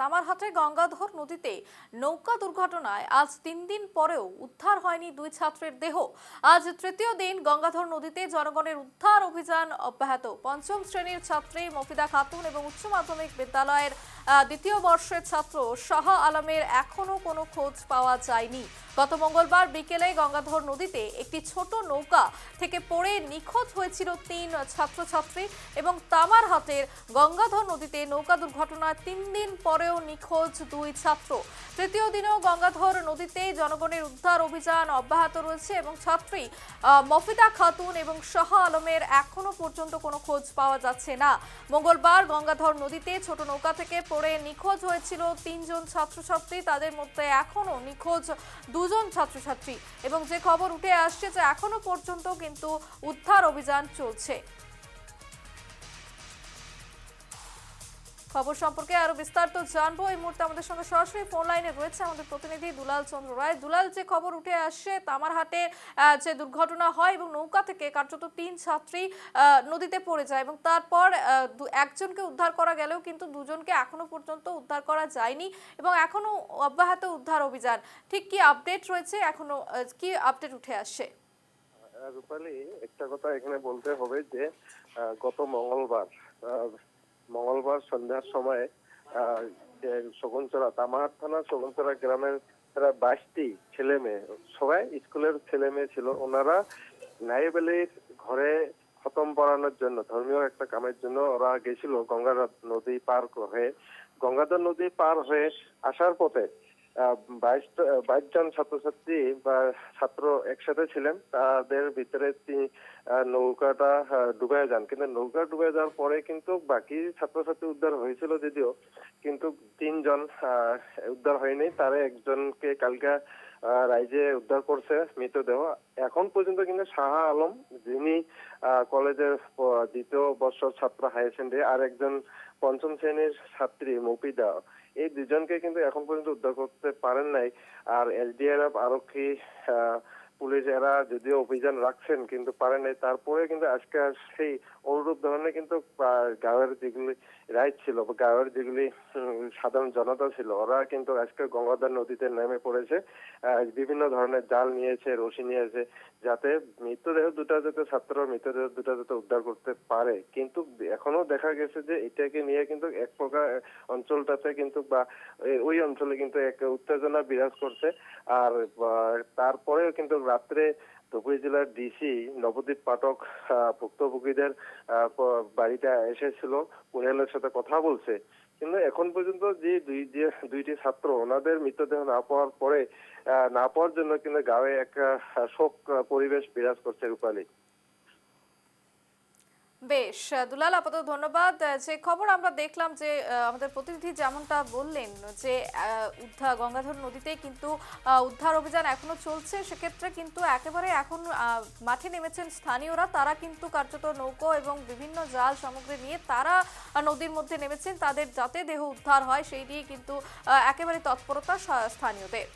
তামারহাটে গঙ্গাধর নদীতে নৌকা দুর্ঘটনায় আজ 3 দিন পরেও উদ্ধার হয়নি দুই ছাত্রের দেহ। আজ তৃতীয় দিন গঙ্গাধর নদীতে জনগণের উদ্ধার অভিযান অব্যাহত। পঞ্চম শ্রেণীর ছাত্রী মফিদা খাতুন এবং উচ্চ মাধ্যমিক বিদ্যালয়ের দ্বিতীয় বর্ষের ছাত্র শাহ আলমের এখনো কোনো খোঁজ পাওয়া যায়নি। গত মঙ্গলবার বিকেলে গঙ্গাধর নদীতে একটি ছোট নৌকা থেকে পড়ে নিখোঁজ হয়েছিল 3 ছাত্রছাত্রী এবং তামারহাটের গঙ্গাধর নদীতে নৌকা দুর্ঘটনায় 3 দিন পরেও নিখোঁজ দুই ছাত্র। তৃতীয় দিনেও গঙ্গাধর নদীতে জনগণের উদ্ধার অভিযান অব্যাহত রয়েছে এবং ছাত্রী মফিদা খাতুন এবং শাহ আলমের এখনো পর্যন্ত কোনো খোঁজ পাওয়া যাচ্ছে না। মঙ্গলবার গঙ্গাধর নদীতে ছোট নৌকা থেকে পড়ে নিখোঁজ হয়েছিল 3 জন ছাত্রছাত্রী, তাদের মধ্যে এখনো নিখোঁজ 2 জন ছাত্রছাত্রী এবং যে খবর উঠে আসছে যে এখনো পর্যন্ত কিন্তু উদ্ধার অভিযান চলছে। খবর সম্পর্কে আরো বিস্তারিত জানবো এই মুহূর্তে আমাদের সঙ্গে সরাসরি ফোন লাইনে রয়েছে আমাদের প্রতিনিধি দুলাল চন্দ্র রায়। দুলাল, যে খবর উঠে আসছে তামারহাটে যে দুর্ঘটনা হয় এবং নৌকা থেকে কার্যত 3 ছাত্রী নদীতে পড়ে যায় এবং তারপর একজনকে উদ্ধার করা গেলেও কিন্তু দুজনকে এখনো পর্যন্ত উদ্ধার করা যায়নি এবং এখনো অব্যাহত উদ্ধার অভিযান, ঠিক কি আপডেট রয়েছে, এখনো কি আপডেট উঠে আসছে? রূপালী, একটা কথা এখানে বলতে হবে যে গত মঙ্গলবার সন্ধ্যার সময় শকুনচড়া তামারহাট থানা শকুনচড়া গ্রামের প্রায় 22টি ছেলে মেয়ে, সবাই স্কুলের ছেলে মেয়ে ছিল। ওনারা নাইবেলির ঘরে খতম পড়ানোর জন্য, ধর্মীয় একটা কামের জন্য ওরা গেছিল গঙ্গাধর নদী পার হয়ে। গঙ্গাধর নদী পার হয়ে আসার পথে 22 জন ছাত্রছাত্রী বা ছাত্র একসাথে ছিলেন। তাদের ভিতরে নৌকাটা ডুবে যান, কিন্তু নৌকা ডুবে যাওয়ার পরে কিন্তু বাকি ছাত্রছাত্রী উদ্ধার হয়েছিল যদিও, কিন্তু 3 জন উদ্ধার হয়নি। তার একজনকে কালকে রাইজে উদ্ধার করছে মৃতদেহ। এখন পর্যন্ত কিন্তু শাহ আলম, যিনি কলেজের দ্বিতীয় বর্ষের ছাত্র হায়ার সেকেন্ডারি, আর একজন পঞ্চম শ্রেণীর ছাত্রী মফিদা, এই দুজনকে কিন্তু এখন পর্যন্ত উদ্ধার করতে পারেন নাই। আর এসডিআরএফ, আরক্ষী, পুলিশ এরা যদিও অভিযান রাখছেন কিন্তু পারেন নাই। তারপরে কিন্তু আজকে সেই অনুরূপ ধরনের কিন্তু গাঁয়ের যেগুলি রাইড ছিল বা গাঁয়ের যেগুলি সাধারণ জনতা ছিল, ওরা কিন্তু আজকে গঙ্গাধর নদীতে নেমে পড়েছে। বিভিন্ন ধরনের জাল নিয়েছে, রশি নিয়েছে, যাতে মৃতদেহ দুটা যাতে উদ্ধার করতে পারে। কিন্তু এখনো দেখা গেছে যে এটাকে নিয়ে কিন্তু এক প্রকার অঞ্চলটাতে কিন্তু বা ওই অঞ্চলে কিন্তু এক উত্তেজনা বিরাজ করছে। আর তারপরেও কিন্তু রাত্রে ধুবড়ী জেলার ডিসি নবদ্বীপ পাঠক ভুক্তভোগীদের বাড়িতে এসেছিল, পরিবারের সাথে কথা বলছে। কিন্তু এখন পর্যন্ত যে দুইটি ছাত্র, ওনাদের মৃতদেহ না পাওয়ার জন্য কিন্তু গাঁয়ে একটা শোক পরিবেশ বিরাজ করছে। রূপালী, বেশ দুলাল, আপাতত ধন্যবাদ। যে খবর আমরা দেখলাম যে আমাদের প্রতিনিধি যেমনটা বললেন যে গঙ্গাধর নদীতে কিন্তু উদ্ধার অভিযান এখনো চলছে, সেক্ষেত্রে কিন্তু একেবারে এখন মাঠে নেমেছেন স্থানীয়রা। তারা কিন্তু কার্যত নৌকো এবং বিভিন্ন জাল সামগ্রী নিয়ে তারা নদীর মধ্যে নেমেছেন, তাদের যাতে দেহ উদ্ধার হয় সেই নিয়ে কিন্তু একেবারে তৎপরতা স্থানীয়দের।